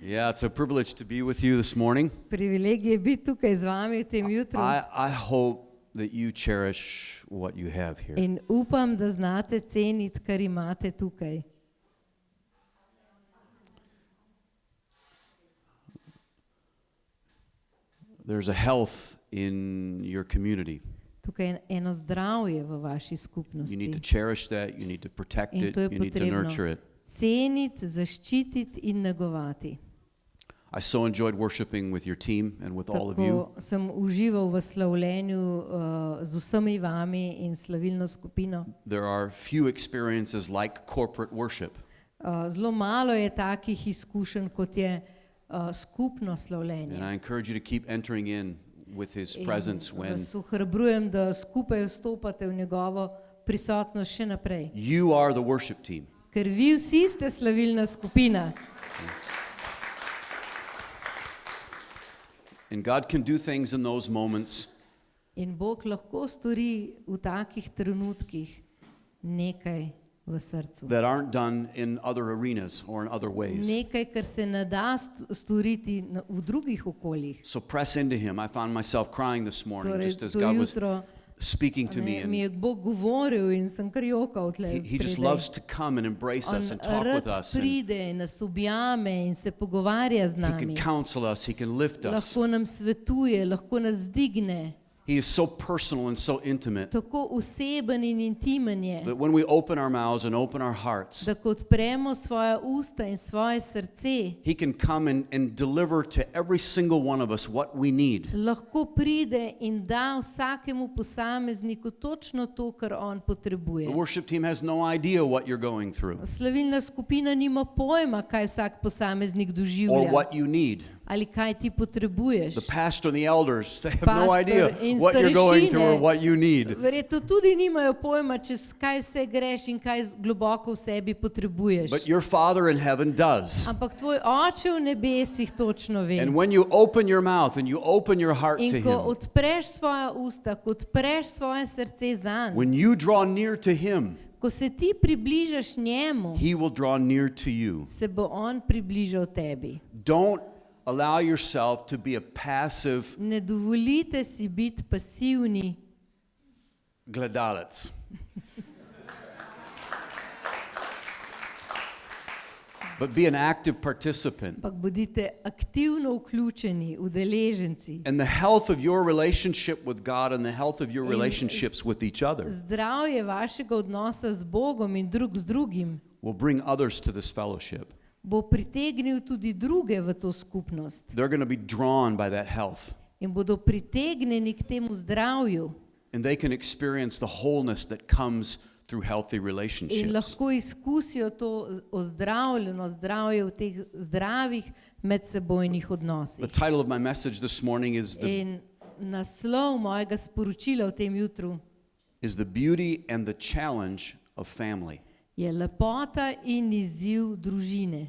Yeah, it's a privilege to be with you this morning. Privilegij je biti tukaj z vami v tem jutru. I hope that you cherish what you have here. In upam, da znate ceniti, kar imate tukaj. There's a health in your community. Tukaj je eno zdravje v vaši You skupnosti. need to cherish that, you need to protect In it, to je you need to potrebno nurture it. ceniti, zaščititi in negovati. I so enjoyed worshiping with your team and with all of you. Tako sem užival v slavljenju z vsemi vami in slavilno skupino. There are few experiences like corporate worship. Zelo malo je takih izkušenj, kot je skupno slavljenje. And I encourage you to keep entering in with his presence when Vas ohrabrujem, da skupaj vstopate v njegovo prisotnost še naprej. you are the worship team. Ker vi vsi ste slavilna skupina. And God can do things in those moments In Bog lahko stori v takih trenutkih nekaj v srcu. that aren't done in other arenas or in other ways. Nekaj, kar se ne da storiti v drugih okoljih. So press into him. I found myself crying this morning Torej, just as to God was jutro speaking to me. mi je And Bog govoril in sem kar jokal tle he just spredaj. loves to come and embrace us and talk with Rad us. And pride, nas objame in se pogovarja z he can nami. counsel us. He can lift us. Lahko nam svetuje, lahko nas digne. He is so personal and so intimate Tako oseben in intimen je, that when we open our mouths and open our hearts, da ko odpremo svoja usta in svoje srce, he can come and deliver to every single one of us what we need. lahko pride in da vsakemu posamezniku točno to, kar on potrebuje. The worship team has no idea what you're going through Slavilna skupina nima pojma, kaj vsak posameznik or doživlja what you need. ali kaj ti potrebuješ. The pastor and the elders, they have no Pastor idea in what you're going through or starešine what you need. Verjetno tudi nimajo pojma, čez kaj vse greš in kaj globoko v sebi potrebuješ. But your Father in heaven does. Ampak tvoj oče v nebesih točno ve. And when you open your mouth and you open your heart to In ko him, odpreš svoja usta, ko odpreš svoje srce zanj, when you draw near to him, ko se ti približaš njemu, he will draw near to you. se bo on približal tebi. Don't allow yourself to be a passive Ne dovolite si biti pasivni, gledalec. But be an active participant. ampak bodite aktivno vključeni, udeleženci. And the health of your relationship with God and the health of your relationships with each other Zdravje vašega odnosa z Bogom in drug z drugim will bring others to this fellowship. bo pritegnil tudi druge v to skupnost They're going to be drawn by that health. in bodo pritegnjeni k temu zdravju And they can experience the wholeness that comes through healthy in relationships. lahko izkusijo to ozdravljeno zdravje v teh zdravih medsebojnih The odnosih. title of my message this morning is In naslov mojega sporočila v tem jutru the beauty and the challenge of family. je lepota in izziv družine.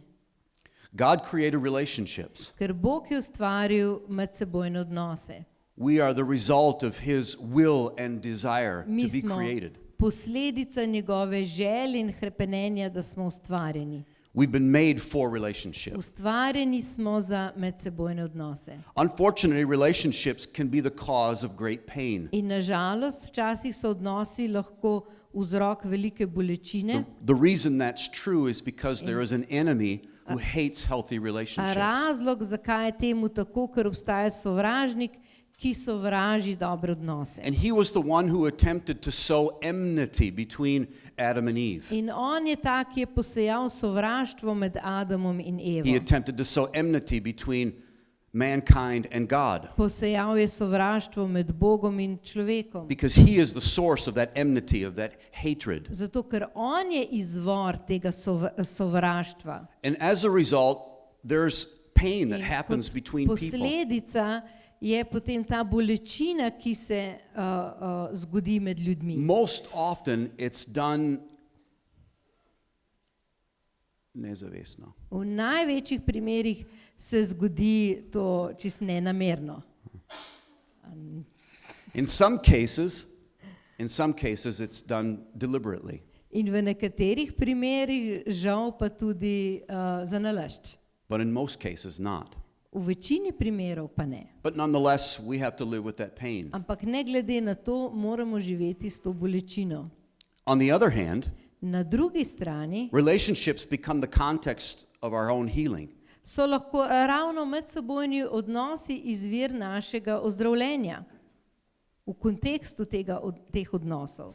God created relationships. Ker Bog je ustvaril medsebojne odnose. We are the result of his will and desire Mi to be smo created. posledica njegove želje in hrepenenja, da smo ustvarjeni. We've been made for relationships. Ustvarjeni smo za medsebojne odnose. Unfortunately, relationships can be the cause of great pain. In nažalost, včasih so odnosi lahko vzrok velike bolečine. The reason that's true is because there is an enemy who hates healthy A relationships. razlog, zakaj je temu tako, ker obstaja sovražnik, ki sovraži dobre odnose. And he was the one who attempted to sow enmity between Adam and Eve. In on je ta, ki je posejal sovraštvo med Adamom in He Evo. attempted to sow enmity between mankind and God, Posejal je sovraštvo med Bogom in človekom. because he is the source of that enmity, of that hatred. Zato, ker on je izvor tega sovraštva. And as a result, there's pain that In happens kot between people. posledica je potem ta bolečina, ki se zgodi med ljudmi. Most often it's done nezavestno. V največjih primerih se zgodi to čisto nenamerno. In some cases it's done deliberately. In v nekaterih primerih žal pa tudi zanalašč. but in most cases not. V večini primerov pa ne. But nonetheless, we have to live with that pain. Ampak ne glede na to, moramo živeti s to bolečino. On the other hand, Na drugi strani relationships become the context of our own healing. so lahko ravno medsebojni odnosi izvir našega ozdravljenja. V kontekstu teh odnosov.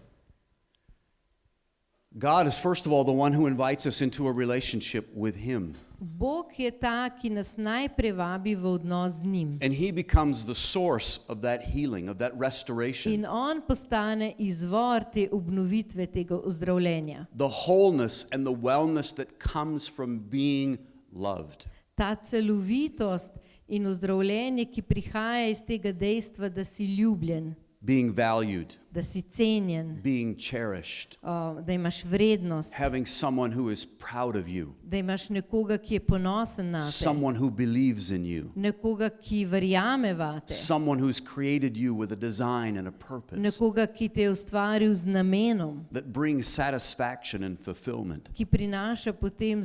God is first of all the one who invites us into a relationship with Him. Bog je ta, ki nas najprej vabi v odnos z njim. And He becomes the source of that healing, of that restoration. In on postane izvor te obnovitve, tega ozdravljenja. The wholeness and the wellness that comes from being loved. Ta celovitost in ozdravljenje, ki prihaja iz tega dejstva, da si ljubljen, Being valued, da si cenjen, being cherished, da imaš vrednost, having someone who is proud of you, da imaš nekoga, ki je ponosen na te, someone who believes in you, nekoga, ki verjame vate, someone who's created you with a design and a purpose nekoga, ki te je ustvaril z namenom, that brings satisfaction and fulfillment. ki prinaša potem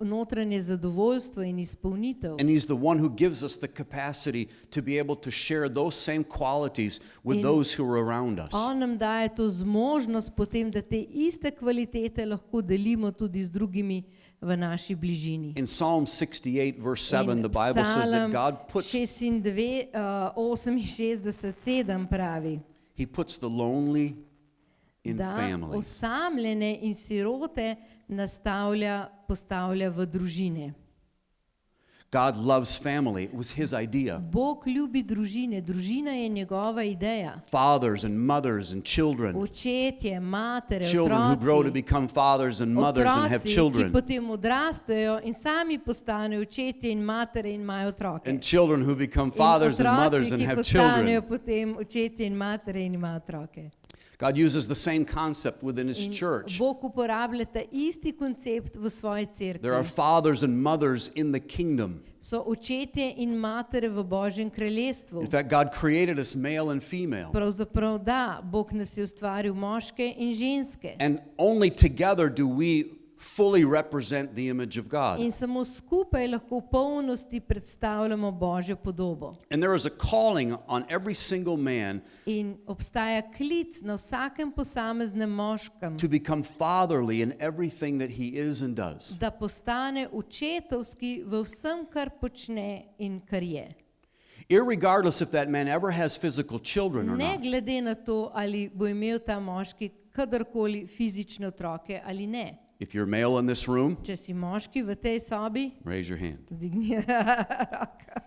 notranje zadovoljstvo in izpolnitev. And He's the one who gives us the capacity to be able to share those same qualities with those who are around us. On nam daje to zmožnost potem, da te iste kvalitete lahko delimo tudi z drugimi v naši bližini. In Psalm 68 verse 7, the Bible says that God puts 68:7 pravi, He puts the lonely in da families. osamljene in sirote postavlja v družine. God loves family. It was His idea. Bog ljubi družine, družina je njegova ideja. Fathers and mothers and children. Očetje, matere, Children who grow to otroci, become fathers and mothers and have ki children. potem odrastejo in sami postanejo očetje in matere in imajo otroke. And children who become In fathers and otroci, mothers and ki have postanejo children. potem očetje in matere in imajo otroke. God uses the same concept within His In church. Bog uporablja ta isti koncept v svoji There are cerkvi. fathers and mothers in the kingdom. So očetje in matere v Božjem kraljestvu. In fact, God created us male and female. Pravzaprav da, Bog nas je ustvaril moške in ženske. And only together do we fully represent the image of God. In samo skupaj lahko v polnosti predstavljamo Božjo podobo. And there is a calling on every single man In obstaja klic na vsakem posameznem moškem, to become fatherly in everything that he is and does. da postane očetovski v vsem, kar počne in kar je. Irregardless if that man ever has physical children or Ne not. glede na to, ali bo imel ta moški kadarkoli fizične otroke ali ne. If you're male in this room, Če si moški v tej sobi, raise your hand. zdigni roko.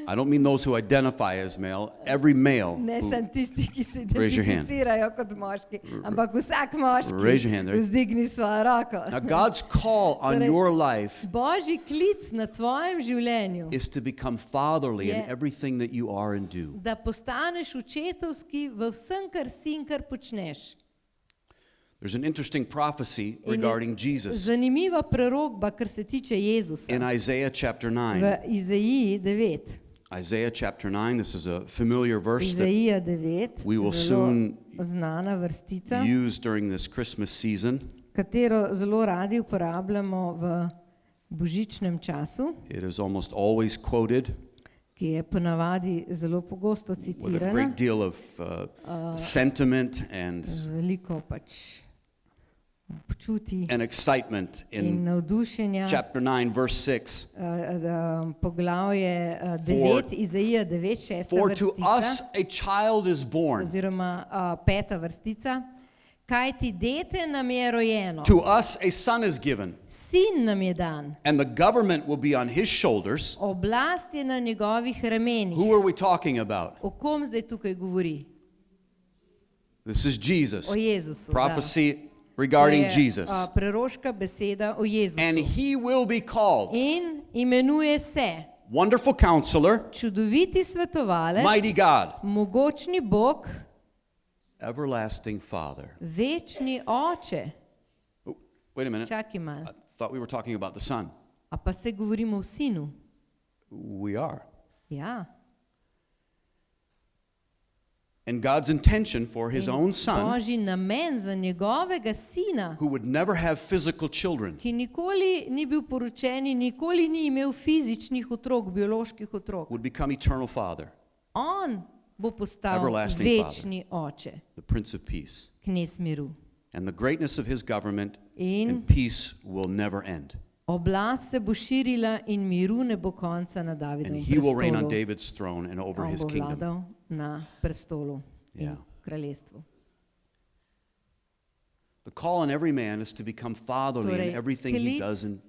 I don't mean those who identify as male. Every male. Ne who- sem tisti, ki se Raise your hand. identificirajo kot moški, ampak vsak moški Raise your hand. vzdigni svojo roko. Now, God's call on Torej, your life Božji klic na tvojem življenju, is to become fatherly in Je- everything that you are and do. da postaneš očetovski v vsem, kar si in kar počneš. There's an interesting prophecy In je regarding Jesus zanimiva prerokba, kar se tiče Jezusa. in Isaiah chapter 9. V Izaiji 9. Isaiah chapter 9, this is a familiar verse that Izaija 9, we will zelo soon znana vrstica, use during this Christmas season. katero zelo radi uporabljamo v božičnem času, It is almost always quoted ki je ponavadi zelo pogosto with a citirana, great deal of sentiment z veliko pač občutij and excitement. in In navdušenja. chapter 9, verse 6, Poglavje 9, Izaija 9, 6. for to us vrstica, a child is born, oziroma 5. vrstica, kajti dete nam je rojeno, to us a son is given, sin nam je dan, and the government will be on his shoulders. oblast je na njegovih ramenih. Who are we talking about? O kom zdaj tukaj govori? This is Jesus. O Jezusu. Prophecy To regarding je, Jesus. preroška beseda o And Jezusu. he will be called In imenuje se Wonderful Counselor, čudoviti svetovalec, Mighty God, mogočni Bog, Everlasting Father. večni oče. Oh, wait a minute. Čakaj malo. I thought we were talking about the Son. A pa se govorimo o sinu. We are. Ja. And God's intention for his own son, Božji namen za njegovega sina, who would never have physical children, ki nikoli ni bil poročen in nikoli ni imel fizičnih otrok, bioloških otrok. would become eternal father, On bo postal Everlasting večni oče, the Prince of Peace. knez miru. And the greatness of his government In and peace will never end. oblast se bo širila in miru ne bo konca na And Davidovem he will reign on prestolu. David's throne and over On his bo kingdom. vladal na prestolu in Yeah. kraljestvu. The call on every man is to become fatherly in Torej, everything he klic does and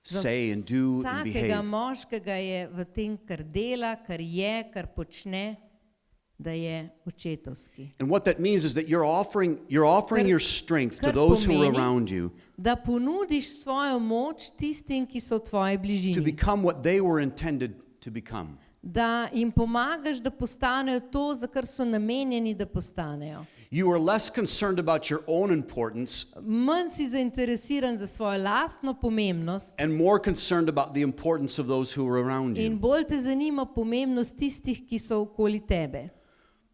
Za say and do and vsakega behave. moškega je v tem, kar dela, kar je, kar počne, da je očetovski. And what that means is that you're offering Kar- your strength to kar those who are pomeni, around you Da ponudiš svojo moč tistim, ki so v tvoji to bližini. become what they were intended to become. Da jim pomagaš, da postanejo to, za kar so namenjeni, da postanejo. You are less concerned about your own importance Manj si zainteresiran za svojo lastno pomembnost and more concerned about the importance of those who are around in you. bolj te zanima pomembnost tistih, ki so okoli tebe.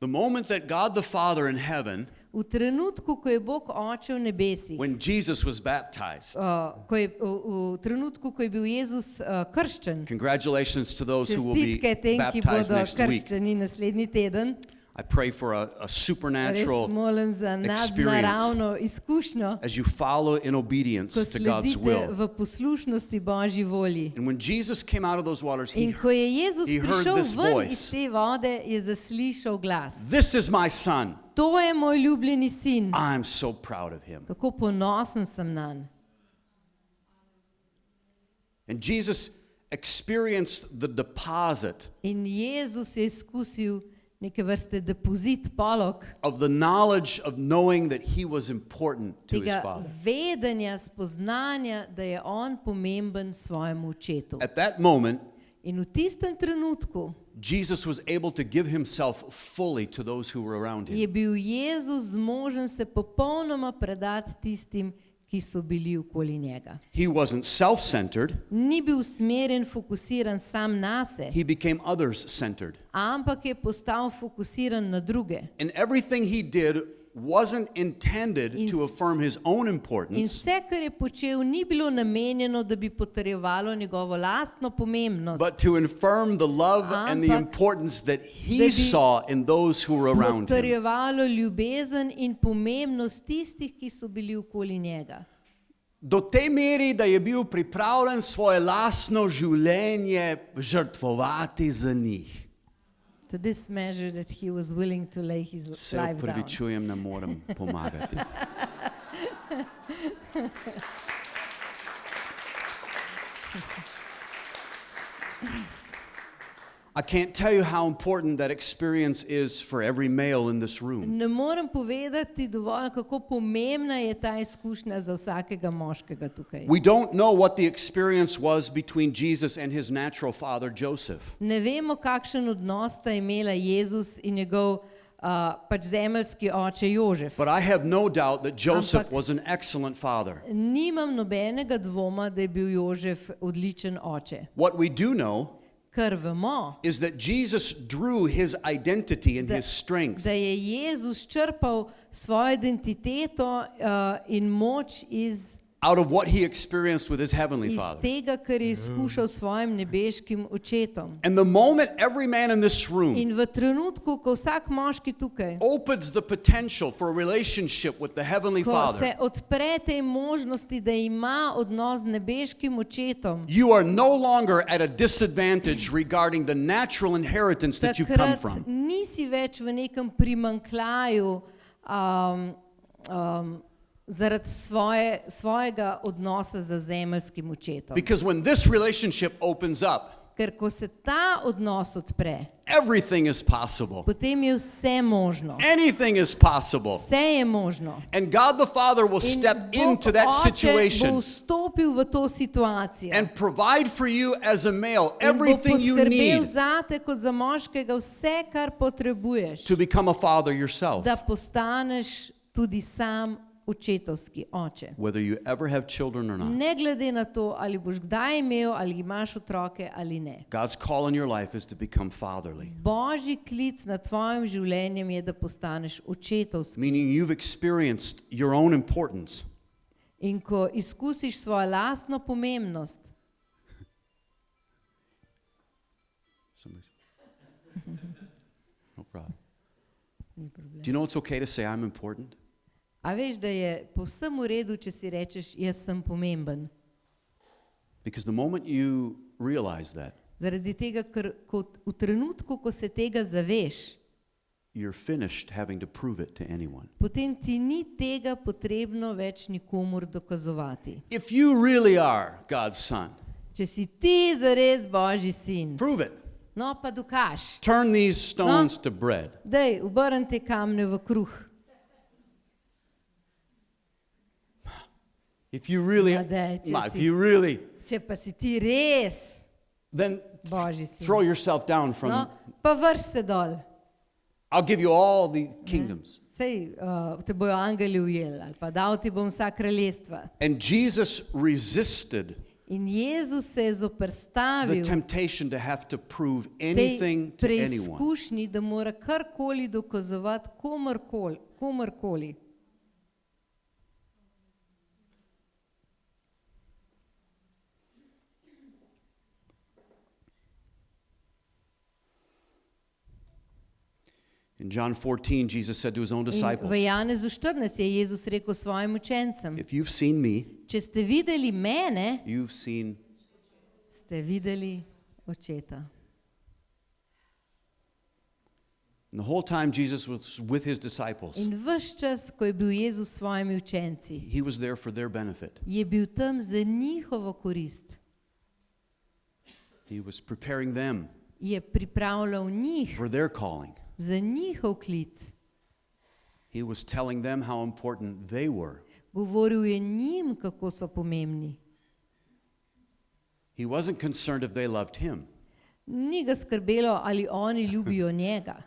The moment that God the Father in heaven, V trenutku, ko je Bog Oče v nebesih, when Jesus was baptized, v trenutku, ko je bil Jezus krščen, congratulations to those who will be čestitke tem, ki baptized bodo next week. krščeni naslednji teden. I pray for a Res supernatural molim za nadnaravno izkušnjo, as you follow in obedience ko to God's sledite will. v poslušnosti Božji volji. And when Jesus came out of those waters, In ko je Jezus he heard prišel this ven voice. iz te vode, je zaslišal glas. This is my son. To je moj ljubljeni sin. I'm so proud of him. Kako ponosen sem nanj. And Jesus experienced the deposit In Jezus je izkusil neke vrste depozit, polog of the knowledge of knowing that he was important to his tega father. vedenja, spoznanja, da je on pomemben svojemu očetu. At that moment, In v tistem trenutku Jesus was able to give himself fully to those who were around je him. bil Jezus zmožen se popolnoma predati tistim, ki so bili okoli njega. He wasn't self-centered. Ni bil usmerjen, fokusiran sam nase, He became others-centered. ampak je postal fokusiran na druge. And everything he did wasn't intended In to s- affirm his own In importance, vse, kar je počel, ni bilo namenjeno, da bi potrjevalo njegovo lastno pomembnost, but to affirm the love and the Ampak importance that da he bi saw in those who were around him. potrjevalo ljubezen in pomembnost tistih, ki so bili okoli njega. Do te meri, da je bil pripravljen svoje lastno življenje žrtvovati za njih. To this measure that he was willing to lay his Se life down. upravičujem, ne morem pomagati. I can't tell you how important that experience is for every male in this room. Ne morem povedati dovolj, kako pomembna je ta izkušnja za vsakega moškega tukaj. We don't know what the experience was between Jesus and his natural father, Joseph. Ne vemo, kakšen odnos sta imela Jezus in njegov pač zemeljski oče Jožef. But I have no doubt that Joseph Ampak- was an excellent father. Nimam nobenega dvoma, da je bil Jožef odličen oče. What we do know Kar vemo, is that Jesus drew his identity and his strength da je Jezus črpal svojo identiteto in moč iz out of what he experienced with his heavenly iz father. tega, kar je izkušal s svojim nebeškim očetom. And the moment every man in this room In v trenutku, ko vsak moški tukaj, opens the potential for a relationship with the heavenly ko father, se odpre tej možnosti, da ima odnos z nebeškim očetom, you are no longer at a disadvantage regarding the natural inheritance that you come takrat from. nisi več v nekem primanjkljaju zaradi svojega odnosa z zemeljskim očetom. Because when this relationship opens up, Ker ko se ta odnos odpre, everything is possible. potem je vse možno. Anything is possible. Vse je možno. And God the Father will In step Bog into that Oče bo situation vstopil v to situacijo. and provide for you as a male In bo everything you poskrbel need zate kot za moškega vse, kar potrebuješ, to become a father yourself. da postaneš tudi sam očetovski oče. whether you ever have children or not. Ne glede na to, ali boš kdaj imel, ali imaš otroke ali ne. God's call in your life is to become fatherly, Božji klic na tvojim življenjem je, da postaneš očetovski. meaning you've experienced your own importance. In ko izkusiš svojo lastno pomembnost, No problem. ni problem. Do you know it's okay to say I'm important? A veš, da je povsem v redu, če si rečeš, jaz sem pomemben. Because the moment you realize that, Zaradi tega, ker v trenutku, ko se tega zaveš, you're finished having to prove it to anyone. potem ti ni tega potrebno več nikomur dokazovati. If you really are God's son, Če si ti zares Božji sin, prove it. no pa dokaž. Turn these stones to bread. Dej, obrni te kamne v kruh. If you really, Če pa si ti res then Božji sin, throw yourself down from, no, pa vrš se dol. I'll give you all the kingdoms. Sej te bojo angeli ujeli, ali pa dal ti bom vsa kraljestva. And Jesus resisted In Jezus se je the zoperstavil temptation to have to prove tej anything to anyone. preizkušnji, da mora karkoli dokazovati komurkoli. In John 14, Jesus said to his own In v disciples, Janezu 14 je Jezus rekel svojim učencem, if you've seen me, če ste videli mene, you've seen. ste videli očeta. And the whole time Jesus was with his disciples, In ves čas, ko je bil Jezus s svojimi učenci, he was there for their benefit. je bil tam za njihovo korist. He was preparing them Je pripravljal njih for their calling. za njihov klic. He was telling them how important they were. Govoril je njim, kako so pomembni. He wasn't concerned if they loved him. Ni ga skrbelo, ali oni ljubijo njega.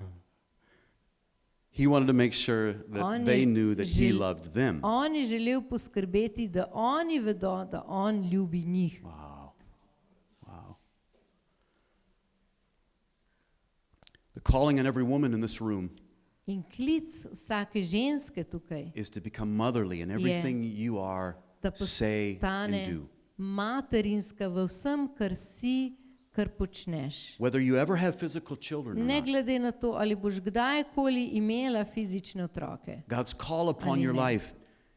He wanted to make sure that On they je knew that he žel- loved them. On je želel poskrbeti, da oni vedo, da on ljubi njih. Wow. Wow. The calling on every woman in this room In klic vsake ženske tukaj, is to become motherly in everything you are, da say, and postane do. materinska v vsem, kar si, kar počneš. Whether you ever have physical children or Ne not, glede na to, ali boš kdajkoli imela fizične otroke. God's call upon Ali your ne. life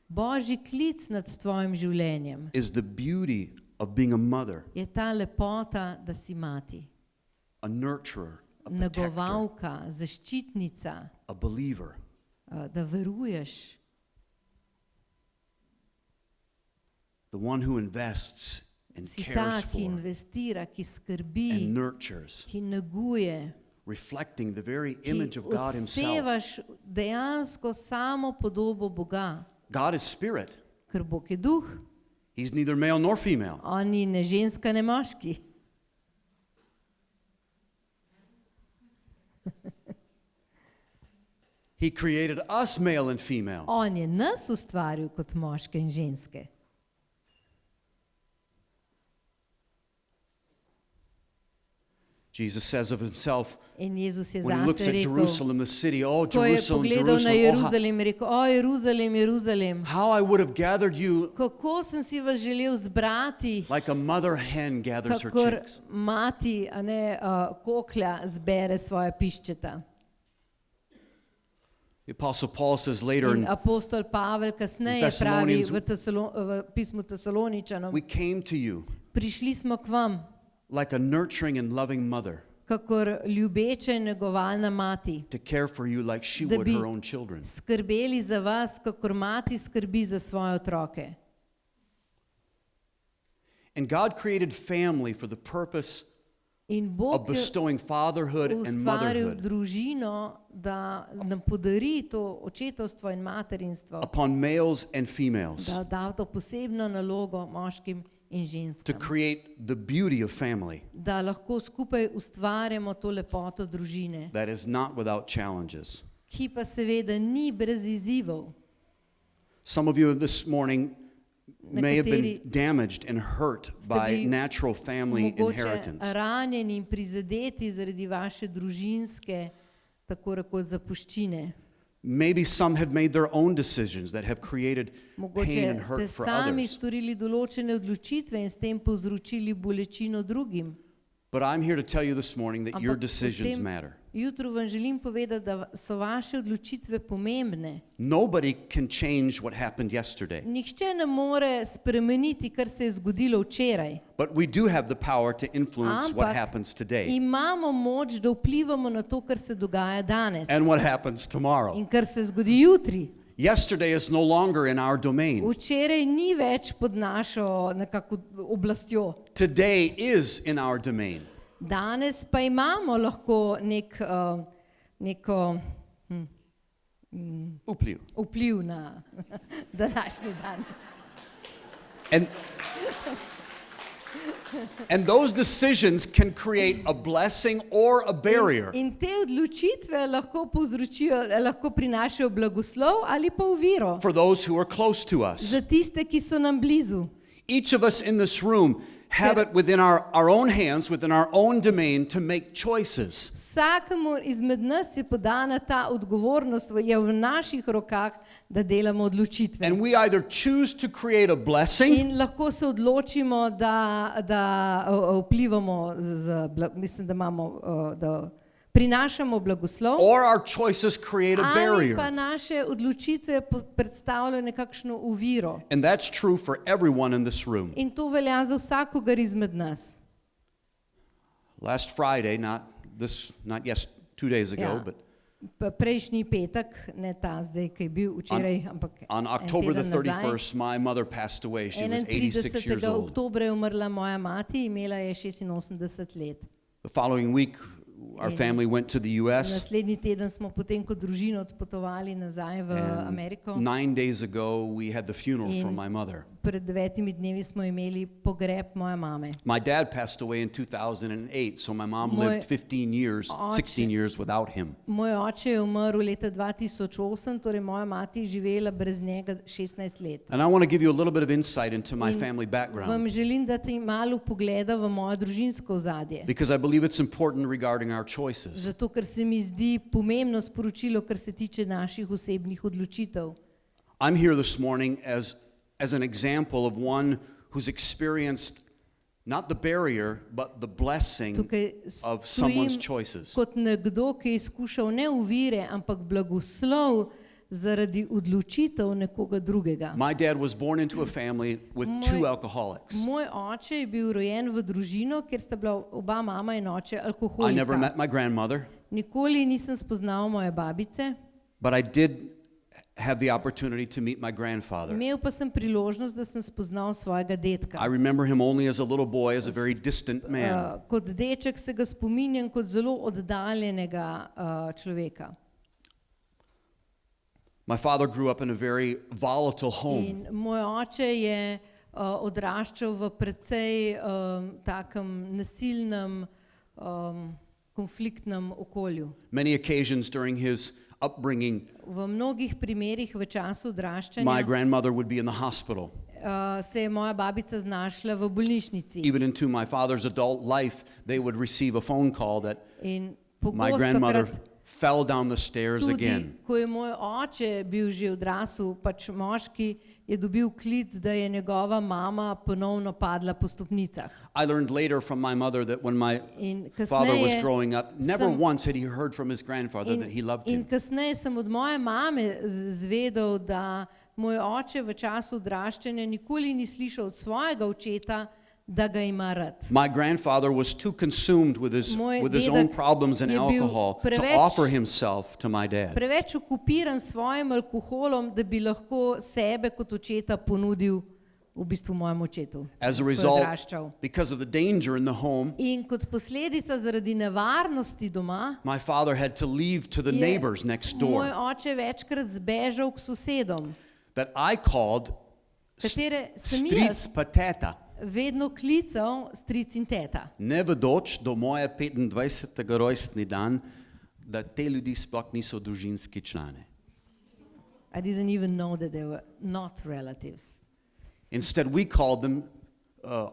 Božji klic nad tvojim življenjem is the beauty of being a mother, je ta lepota, da si mati, a nurturer, a protector, negovalka, zaščitnica, a believer. da veruješ, The one who invests and si ta, cares ki for investira, ki skrbi, and nurtures, ki neguje, reflecting the very ki image of God himself. odsevaš dejansko samo podobo Boga, God is spirit. ker Bog je duh, He's neither male nor female. on ni ne ženska, ne moški. He created us male and female. On je nas ustvaril kot moške in ženske. Jesus says of himself, In Jezus je when he looks zase at rekel, Jerusalem, the city, oh, ko je Jerusalem, pogledal na Jerusalem, oh, Jeruzalem, je rekel, o Jeruzalem, Jeruzalem, how I would have gathered you kako sem si vas želel zbrati, like a mother hen gathers her kakor chicks. mati, a ne koklja, zbere svoje piščeta. The Apostle Paul says later, In apostol Pavel kasneje pravi v pismu Tesaloničanom, we came to you prišli smo k vam, like a nurturing and loving mother kakor ljubeča in negovalna mati, to care for you like she da would bi her own children. skrbeli za vas, kakor mati skrbi za svoje otroke. And God created family for the purpose In of Bog je bestowing fatherhood and ustvaril motherhood družino, da nam podari to očetovstvo in materinstvo, upon males and females, da da to posebno nalogo moškim in to ženskam, create the beauty of family da lahko skupaj ustvarjamo to lepoto družine, that is not without challenges. ki pa seveda ni brez izzivov. Some of you this morning may have been Nekateri damaged and hurt by bili natural family mogoče inheritance. ranjeni in prizadeti zaradi vaše družinske, tako rekoč zapuščine. Maybe some have made their own decisions that have created pain Mogoče and ste hurt for sami others. storili določene odločitve in s tem povzročili bolečino drugim. But I'm here to tell you this morning that your Ampak decisions v tem matter. jutru vam želim povedati, da so vaše odločitve pomembne. Nobody can change what happened yesterday, Nihče ne more spremeniti, kar se je zgodilo včeraj. but we do have the power to influence what Ampak happens today imamo moč, da vplivamo na to, kar se dogaja danes and what happens tomorrow. in kar se zgodi jutri. Yesterday is no longer in our domain. Včeraj ni več pod našo nekako oblastjo. Today is in our domain. Danes pa imamo lahko neko Vpliv. vpliv na današnji dan. And those decisions can create a blessing or a barrier. In te odločitve lahko povzročijo, lahko prinašajo blagoslov ali pa oviro For those who are close to za us. tiste, ki so nam blizu. Each of us in this room have it within our own hands, within our own domain to make choices. Vsakemu izmed nas je podana ta odgovornost, je v naših rokah, da delamo odločitve. And we either choose to create a blessing In lahko se odločimo, da vplivamo, mislim, da imamo, da prinašamo blagoslov, or our choices create a ali pa barrier. naše odločitve predstavljajo nekakšno oviro. And that's true for everyone in this room. In to velja za vsakogar izmed nas. Last Friday, not 2 days ago, Ja. but Prejšnji petek, ne ta zdaj, ki je bil včeraj, ampak on en October the teden nazaj. 31st, my mother passed away. She was 86 years 31. old. oktobra je umrla moja mati, imela je 86 let. The following week, our family went to the U.S. Naslednji teden smo potem kot družina odpotovali nazaj v And Ameriko. 9 days ago, we had the funeral for In- my mother. Pred 9 dnevi smo imeli pogreb moje mame. My dad passed away in 2008, so my mom Moj lived 15 years, 16 years without him. Moj oče je umrl leta 2008, torej moja mati je živela brez njega 16 let. And I want to give you a little bit of insight into my In family background Vam želim dati malo pogleda v moje družinsko ozadje. because I believe it's important regarding our choices. Zato, ker se mi zdi pomembno sporočilo, kar se tiče naših osebnih odločitev. I'm here this morning as an example of one who's experienced not the barrier, but the blessing Tukaj of stojim someone's choices. kot nekdo, ki je izkušal ne ovire, ampak blagoslov zaradi odločitev nekoga drugega. My dad was born into a family with two alcoholics. Moj oče je bil rojen v družino, kjer sta bila oba mama in oče I never alkoholika. met my grandmother, Nikoli nisem spoznal moje babice, but I did have the opportunity to meet my grandfather. imel pa sem priložnost, da sem spoznal svojega dedka. I remember him only as a little boy, as a very distant man. Kot deček se ga spominjam kot zelo oddaljenega človeka. My father grew up in a very volatile home. In moj oče je odraščal v precej takem nasilnem, konfliktnem okolju. Many occasions during his upbringing, V mnogih primerih v času my odraščanja grandmother would be in the hospital. se je moja babica znašla v bolnišnici. Even into my father's adult life, they would receive a phone call that In my grandmother pogostokrat fell down the stairs tudi, again. ko je moj oče bil že odrasel, pač moški, je dobil klic, da je njegova mama ponovno padla po stopnicah. I learned later from my mother that when my In father was kasneje growing up, never sem- once had he heard from his grandfather that he loved In him. kasneje sem od moje mame zvedel, da moj oče v času odraščanja nikoli ni slišal od svojega očeta, da ga ima rad. My grandfather was too consumed with his Moj own dedek problems and je bil alcohol to preveč- offer himself to my dad. Preveč okupiran s svojim alkoholom, da bi lahko sebe kot očeta ponudil v bistvu mojemu očetu, As a ko je result, odraščal. because of the danger in the home, In kot posledica zaradi nevarnosti doma, my father had to leave to the je neighbors next moj door oče večkrat zbežal k sosedom, that I called katere sem stric jaz pateta. vedno klical stric in teta. Ne vedoč do moje 25. rojstni dan, da te ljudi sploh niso družinski člani. I didn't even know that they were not relatives. Instead, we called them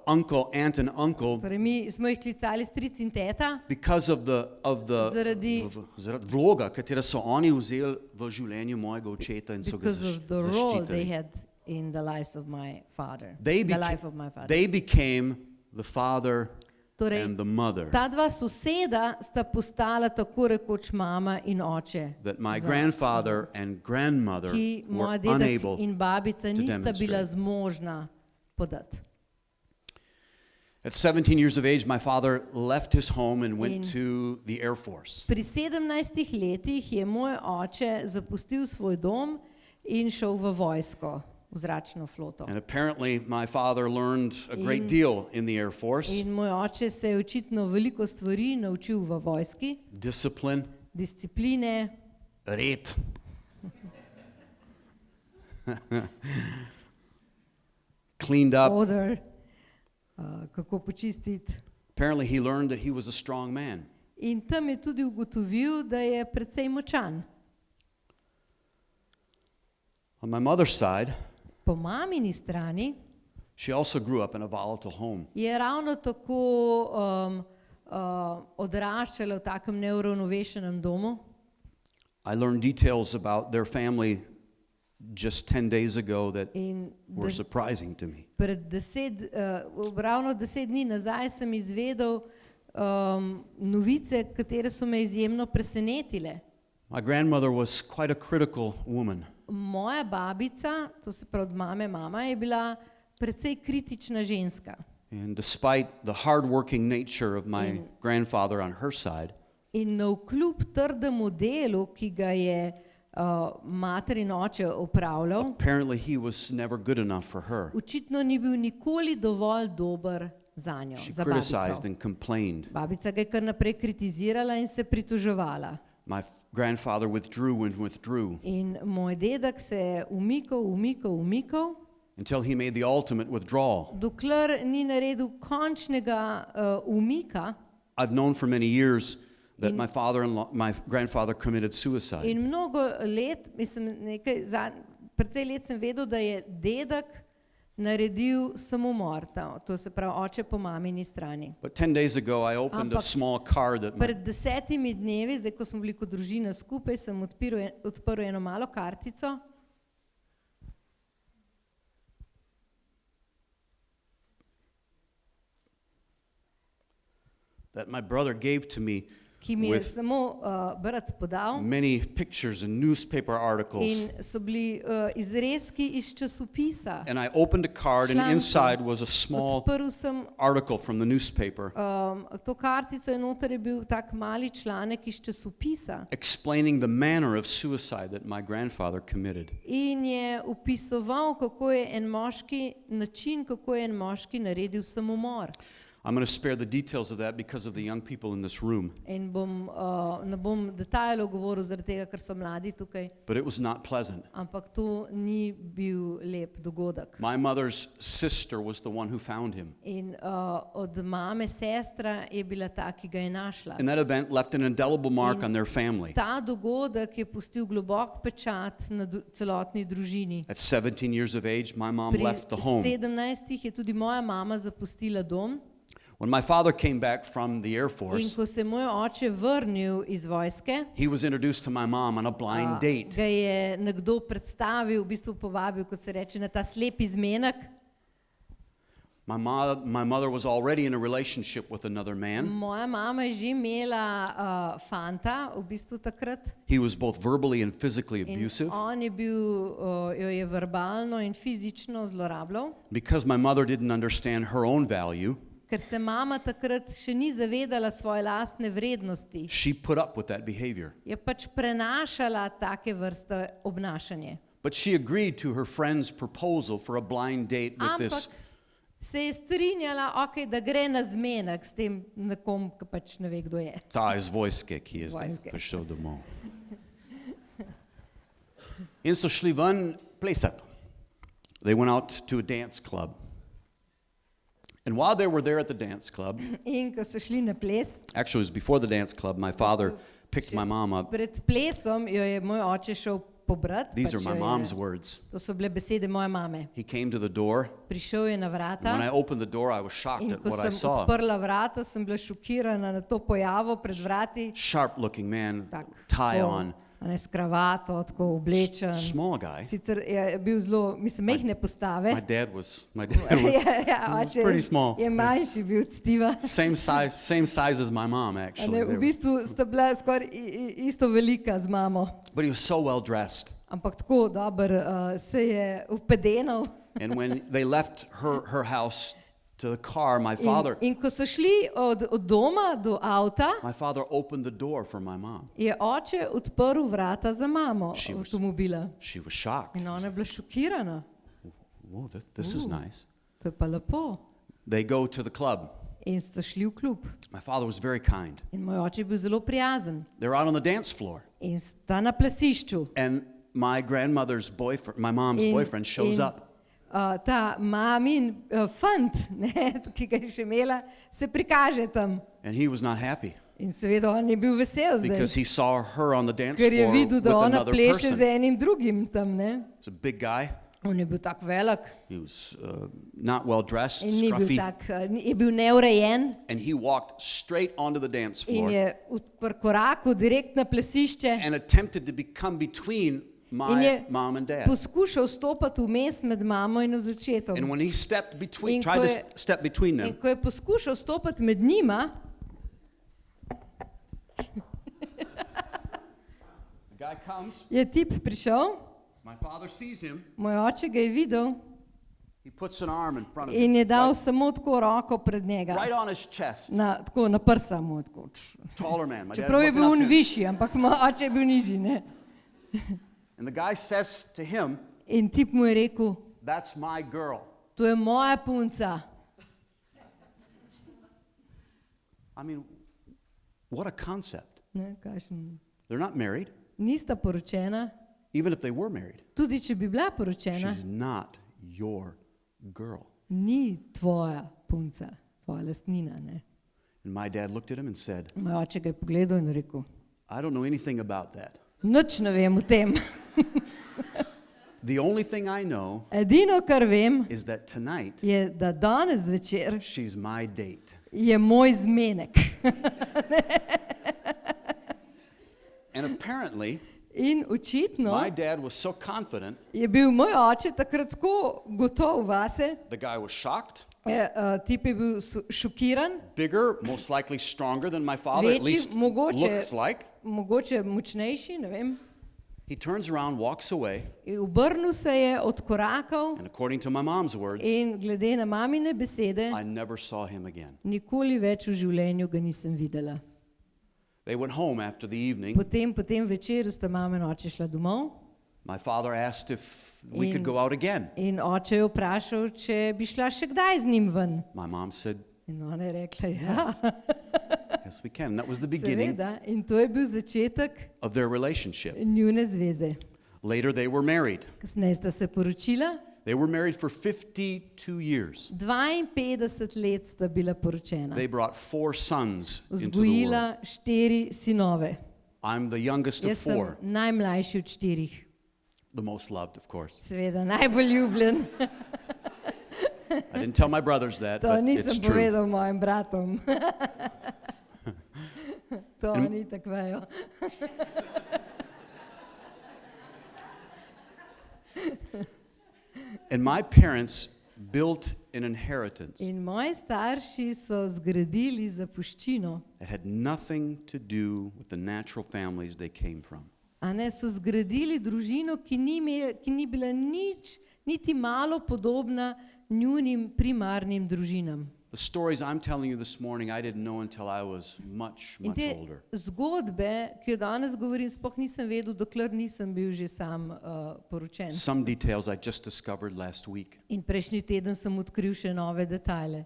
uncle, aunt, and uncle Torej, mi smo jih klicali stric in teta, because of the Zaradi- zaradi vloga, katero so oni vzeli v življenju mojega očeta in so ga because of the role they zaščitili. had in the lives of my father. They, The beca- life of my father. they became the father Torej, and the mother ta dva soseda sta postala tako rekoč mama in oče, that my za- grandfather and grandmother ki were moja dedek unable. in babica to nista bila demonstrate. zmožna podati. At 17 years of age, my father left his home and went In- to the Air Force. Pri 17 letih je moj oče zapustil svoj dom in šel v vojsko, v zračno floto. And apparently, my father learned a great In- deal in the Air Force. In moj oče se je očitno veliko stvari naučil v vojski, Discipline, discipline, red. Cleaned up. oder, kako počistiti. Apparently, he learned that he was a strong man. In tam je tudi ugotovil, da je precej močan. On my mother's side, Po mamini strani she also grew up in a volatile home. je ravno tako odraščala v takem neuravnovešenem domu. I learned details about their family just 10 days ago that In were surprising to me. ravno 10 dni nazaj sem izvedel novice, katere so me izjemno presenetile. My grandmother was quite a critical woman. Moja babica, to se pravi od mama, je bila precej kritična ženska. And despite the hard-working nature of my grandfather on her side, In navkljub trdemu delu, ki ga je mater in oče opravljal, apparently he was never good enough for her. očitno ni bil nikoli dovolj dober zanjo, She za criticized babico. and complained. Babica ga je kar naprej kritizirala in se pritoževala. My grandfather withdrew and withdrew In moj dedek se je umikal, until he made the ultimate withdrawal. dokler ni naredil končnega umika. I've known for many years that my grandfather committed suicide. In mnogo let, precej let sem vedel, da je dedek naredil samomor, to se pravi oče po mamini strani. But 10 days ago, I opened a Ampak small card that my Pred 10 dnevi, zdaj ko smo bili kot družina skupaj, sem odprl eno malo kartico, that my brother gave to me ki mi je with samo brat podal. many pictures and newspaper articles. In so bili izrezki iz časopisa. And I opened a card, and Članki. inside was a small Odprl sem article from the newspaper to kartico in noter je bil tak mali članek iz časopisa. explaining the manner of suicide that my grandfather committed. In je opisoval, kako je en moški naredil samomor. I'm going to spare the details of that because of the young people in this room. In ne bom detajlov govoril zaradi tega, ker so mladi tukaj, But it was not pleasant. ampak to ni bil lep dogodek. My mother's sister was the one who found him. In od mame sestra je bila ta, ki ga je našla. And that event left an indelible mark In on their family. Ta dogodek je pustil globok pečat na celotni družini. At 17 years of age, my mom Pri left the home. 17 je tudi moja mama zapustila dom. When my father came back from the Air In Force, ko se je moj oče vrnil iz vojske, he was introduced to my mom on a blind date. ga je nekdo predstavil, v bistvu povabil, kot se reče, na ta slep izmenek. My mother was already in a relationship with another man. Moja mama je že imela fanta, v bistvu takrat. He was both verbally and physically In abusive. on je bil, jo je verbalno in fizično zlorabljal. Because my mother didn't understand her own value, Ker se mama takrat še ni zavedala svoje lastne vrednosti, she put up with that behavior. je pač prenašala take vrste obnašanje. But she agreed to her friend's proposal for a blind date with Ampak this. se je strinjala, da gre na zmenek s tem nekom, ki pač ne ve, kdo je. Ta iz vojske, ki je Iz zdaj vojske. prišel domov. In so šli ven plesati. They went out to a dance club. And while they were there at the dance club, In ko so šli na ples, actually it was before the dance club, my father picked my mom up pred plesom jo je moj oče šel pobrati. These are my mom's words. To so bile besede moje mame. He came to the door. Prišel je na When I vrata opened the door, I was shocked in at ko what I sem saw. odprla vrata, sem bila šokirana na to pojavo pred vrati. Sharp-looking man, Tak, tie tako, on, a ne, s kravato, tako oblečen. small guy. Sicer je bil zelo, mislim, mehne postave. My dad was Oče pretty small. je manjši bil od Steva. same size as my mom, A actually. ne, v bistvu sta bila skoraj isto velika z mamo. But he was so well dressed. Ampak tako dober se je upedenal. And when they left her house to the car, my father In ko so šli od doma do avta, opened the door for my mom. je oče odprl vrata za mamo She was- avtomobila. She was shocked. In ona je bila šokirana. Whoa, this is nice. To je pa lepo. They go to the club. In sta šli v klub. My father was very kind. In moj oče je bil zelo prijazen. They're out on the dance floor. In sta na plesišču. And my grandmother's boyfriend, my mom's boyfriend, shows up. Ta mamin fant, ne, ki ga je še imela, se prikaže tam. And he was not happy In seveda on je bil vesel because zdaj, he saw her on the dance ker je floor videl, with da ona another pleše z person. enim drugim tam. Ne. He's a big guy. On je bil tak velik He was not well dressed, in ni bil scruffy. tak, je bil neurejen And he walked straight onto the dance in floor je korakal direkt na plesišče and attempted to become between in my je mom and dad. poskušal stopati vmes med mamo in očetom. And when he stepped between, In tried ko to je- step between In them, ko je poskušal stopati med njima, the guy comes, je tip prišel, my father sees him, moj oče ga je videl he puts an arm in front of him, in je dal samo tako roko pred njega. right on his chest. Tako na prsa mu. Tako. Taller man. My dad's Čeprav je looking bil up on to him. višji, ampak moj oče je bil nižji. Ne? And the guy says to him, In tip mu je rekel, "That's my girl." to je moja punca. I mean, what a concept. Ne, kakšen. They're not married. Nista poročena, Even if they were married, tudi če bi bila poročena, she's not your girl. ni tvoja punca, tvoja lastnina. Ne? And my dad looked at him and said, Moj oče ga je pogledal in rekel, "I don't know anything about that. nič ne vem o tem. The only thing I know Edino, kar vem, is that tonight je, da danes večer she's my date." je moj zmenek. And apparently, In očitno my dad was so confident, je bil moj oče takrat tako gotov vase, the guy was shocked, tip je bil šokiran, bigger, most likely stronger than my father, at večji, least looks like. mogoče močnejši, ne vem. He turns around, walks away, In obrnil se je, odkorakal and according to my mom's words, in glede na mamine besede, I never saw him again. nikoli več v življenju ga nisem videla. They went home after the evening. Potem večer sta mama in oče šla domov My father asked if we could In- go out again. in oče je vprašal, če bi šla še kdaj z njim ven. My mom said, In ona je rekla, ja, yes, we can. That was the beginning seveda. In to je bil začetek of their relationship. njune zveze. Later, they were married. Kasneje sta se poročila, They were married for 52 years. 52 let sta bila poročena. They brought 4 sons into the world. Vzgojila 4 sinove. I'm the youngest of Jaz sem 4, najmlajši od 4, the most loved, of course. seveda najbolj ljubljen. I didn't tell my brothers that, To but it's nisem true. povedal mojim bratom. To oni tako vejo. And my parents built an inheritance In moji starši so zgradili zapuščino, that had nothing to do with the natural families they came from. a ne, so zgradili družino, ki ni bila nič, niti malo podobna njunim primarnim družinam. The stories I'm telling you this morning, I didn't know until I was much, In much te older. zgodbe, ki jo danes govorim, sploh nisem vedel, dokler nisem bil že sam poročen. Some details I just discovered last week. In prejšnji teden sem odkril še nove detajle.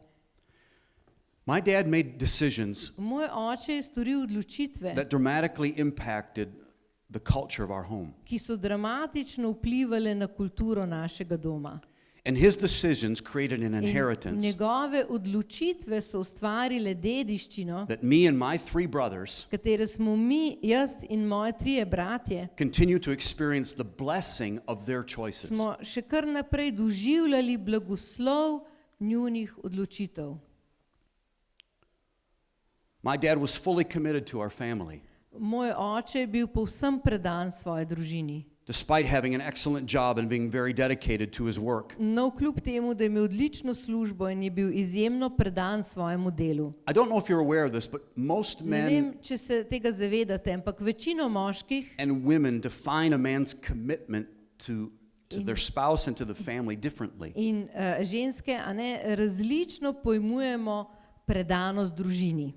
My dad made decisions Moj oče je storil odločitve, that dramatically impacted the culture of our home. ki so dramatično vplivale na kulturo našega doma. And his decisions created an In inheritance njegove odločitve so ustvarile dediščino, that me and my 3 brothers katere smo mi, jaz in moji 3 bratje, continue to experience the blessing of their choices. smo še kar naprej doživljali blagoslov njunih odločitev. My dad was fully committed to our family, Moj oče je bil povsem predan svoji družini. despite having an excellent job and being very dedicated to his work. No, kljub temu, da je imel odlično službo in je bil izjemno predan svojemu delu. I don't know if you're aware of this, but most Ne vem, men če se tega zavedate, ampak večino moških and women define a man's commitment to their spouse and to the family differently. in ženske, a ne, različno pojmujemo predanost družini.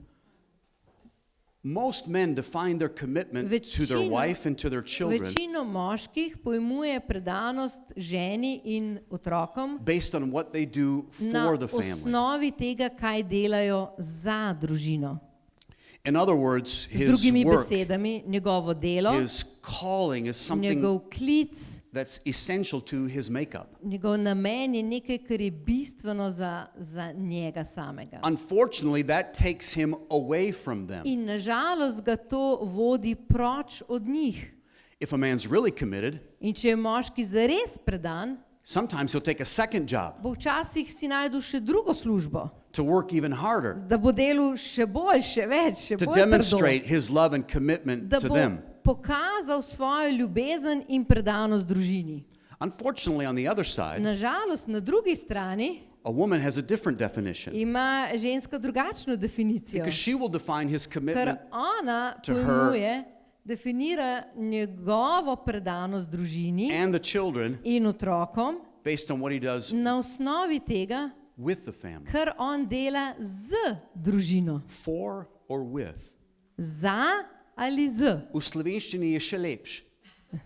Most men define their commitment to their wife and to their children Večino moških pojmuje predanost ženi in otrokom based on what they do na for the family. osnovi tega, kaj delajo za družino. In other words, Z his drugimi work, besedami, njegovo delo, his calling is something njegov klic, that's essential to his makeup. njegov namen je nekaj, kar je bistveno za njega samega. Unfortunately, that takes him away from them. In nažalost ga to vodi proč od njih. If a man's really committed, In če je moški zares predan, sometimes he'll take a second job bo včasih si najdu še drugo službo, to work even harder, da bo delal še bolj, še več, še to bolj trdo, demonstrate his love and commitment da to bo them. pokazal svojo ljubezen in predanost družini. Unfortunately, on the other side, Nažalost, na drugi strani a woman has a different definition ima ženska drugačno definicijo, because she will define his ker commitment ona to her pojmuje, definira njegovo predanost družini and the children in otrokom based on what he does na osnovi tega, with the family, kar on dela z družino. for or with. Za ali z. V slovenščini je še lepš,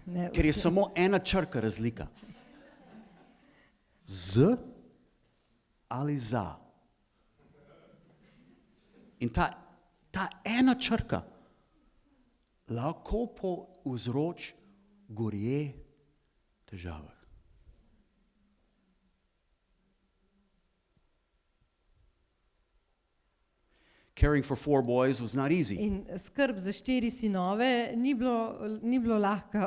Ne, ker je samo ena črka razlika. Z ali za. In ta ena črka lahko povzroči gorje težave. Caring for 4 boys was not easy. In skrb za 4 sinove ni bilo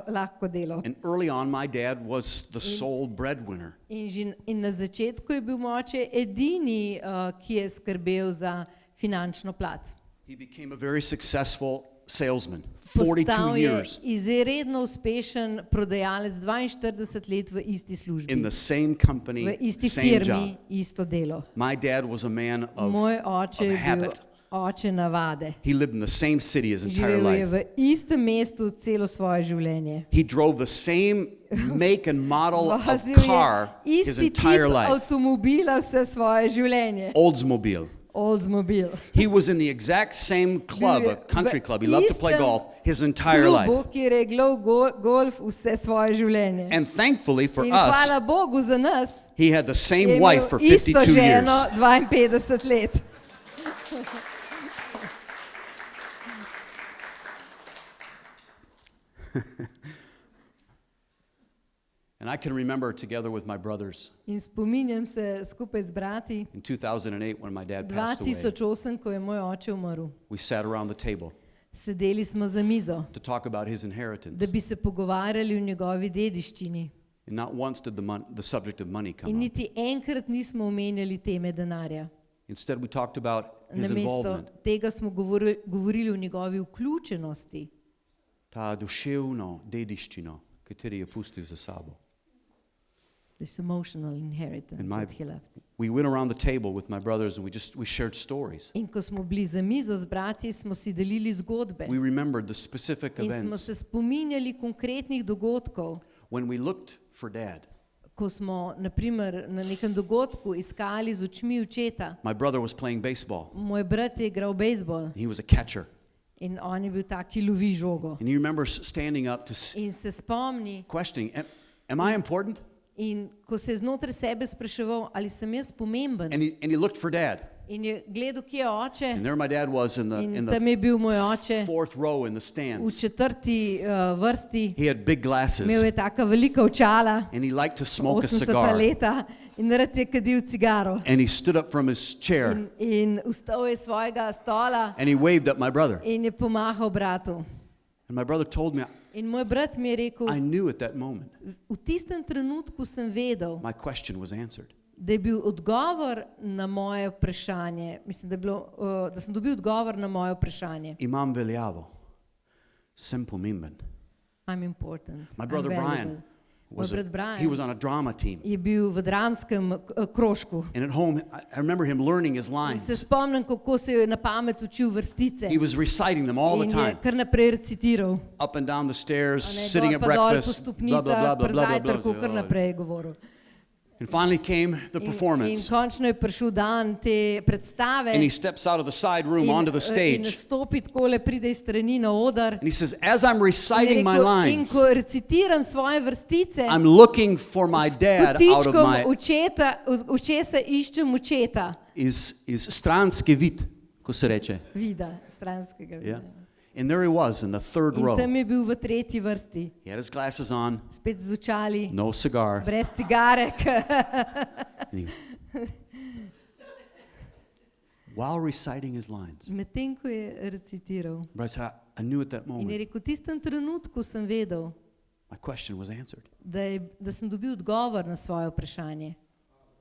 lahko delo. And early on, my dad was the sole breadwinner. In na začetku je bil moj oče edini, ki je skrbel za finančno plat. He became a very successful salesman, Postal 42 je years izredno uspešen prodajalec 42 let v isti službi, in the same company, v isti same firmi, job. isto delo. My dad was a man Moj of oče je bil habit. oče navade. He lived in the same city his entire Živel je life. v istem mestu celo svoje življenje. He drove the same make and model of Vozil car je his isti entire tip life. avtomobila vse svoje življenje. Oldsmobile. Oldsmobile. He was in the exact same club, Bil a je country v club. He loved to play istem golf his entire Klubu, life. kjer je igral golf vse svoje življenje. And thankfully for In us, hvala Bogu za nas, he had the je same imel wife for isto 52 years. ženo 52 let. And I can remember together with my brothers In spominjam se skupaj z brati in 2008 when my dad passed away. 2008, ko je moj oče umrl. We sat around the table Sedeli smo za mizo, to talk about his inheritance. da bi se pogovarjali o njegovi dediščini. And not once did the subject of money come In up. niti enkrat nismo omenjali teme denarja. Instead, we talked about his Namesto involvement. tega smo govorili o njegovi vključenosti. Ta duševno dediščino, kateri je pustil za sabo. This emotional inheritance And my- that he left. We went around the table with my brothers and we shared stories. In ko smo bili za mizo z brati, smo si delili zgodbe. We remembered the specific In smo events se spominjali konkretnih dogodkov, when we looked for dad. ko smo, na primer, na nekem dogodku iskali z očmi očeta. My brother was playing baseball. Moj brat je igral bejzbol He was a catcher. in on je bil tak, ki lovi žogo. And you remember standing up to In se spomni, questioning, am I important? in ko se je znotraj sebe spraševal, ali sem jaz pomemben. And he looked for dad. In je gledal, kje je oče. And there my dad was in In the tam je bil moj oče 4th row in the v stands. 4. Vrsti. He had big Imel glasses je taka velika očala, and he liked to smoke a 80. cigar. leta, In rad je kadil cigaro. And he stood up from his chair In vstal je s svojega stola and he waved at my brother. in je pomahal bratu. And my brother told me, In moj brat mi je rekel, I knew at that moment v tistem trenutku sem vedel, my question was answered. da je bil odgovor na moje vprašanje, mislim, da sem dobil odgovor na moje vprašanje. Imam veljavo. Sem pomemben. I'm important. My brother I'm Brian valuable. Moj brat Brian he was on a drama team. je bil v dramskem krožku. And at home, I remember him learning his In se lines. spomnim, kako se je na pamet učil vrstice. He was reciting them all the In je time. kar naprej recitiral. Up and down the stairs, A ne, sitting at dol pa dol po breakfast, blah, blah, blah, stopnicah, blah, pri blah, blah, zajtrku, kar blah. naprej je govoril. And finally came the In performance. končno je prišel dan te predstave. And he steps out of the side room onto the In stage. nastopi takole, pride iz strani na oder. And he says, as I'm In je reciting my rekel, in lines, ko recitiram svoje vrstice, I'm looking for my s dad out of kotičkom my očesa iščem očeta. iz stranski vid, ko se reče. Vida, stranskega vida. Yeah. And there he was in the third In row. tam je bil v tretji vrsti, He had his glasses on, spet z očali, no cigar. brez cigarek. And while reciting his lines, Medtem ko je recitiral. but I said, I knew at that In je moment rekel, v tistem trenutku sem vedel, my question was answered. da sem dobil odgovor na svoje vprašanje.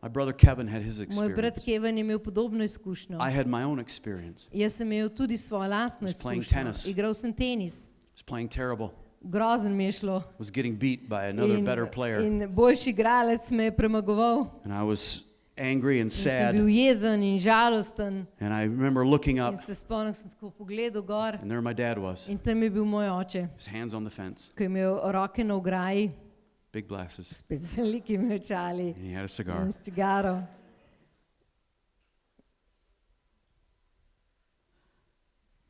My brother Kevin had his Moj brat experience. Kevin je imel podobno izkušnjo. I had my own experience. Jaz sem imel tudi svojo lastno Was playing izkušnjo. tennis. Igral sem tenis. I was playing terrible. Grozen mi je šlo. Was getting beat by another better player. In boljši igralec me je premagoval. And I was angry and In sem sad. bil jezen in žalosten. And I remember looking up, In se spomnim, sem tako pogledal gor. and there my dad was, In tam je bil moj oče, his hands on the fence, ki je imel roke na ograji, big glasses, spet z velikimi očali and he had a cigar. in s cigaro.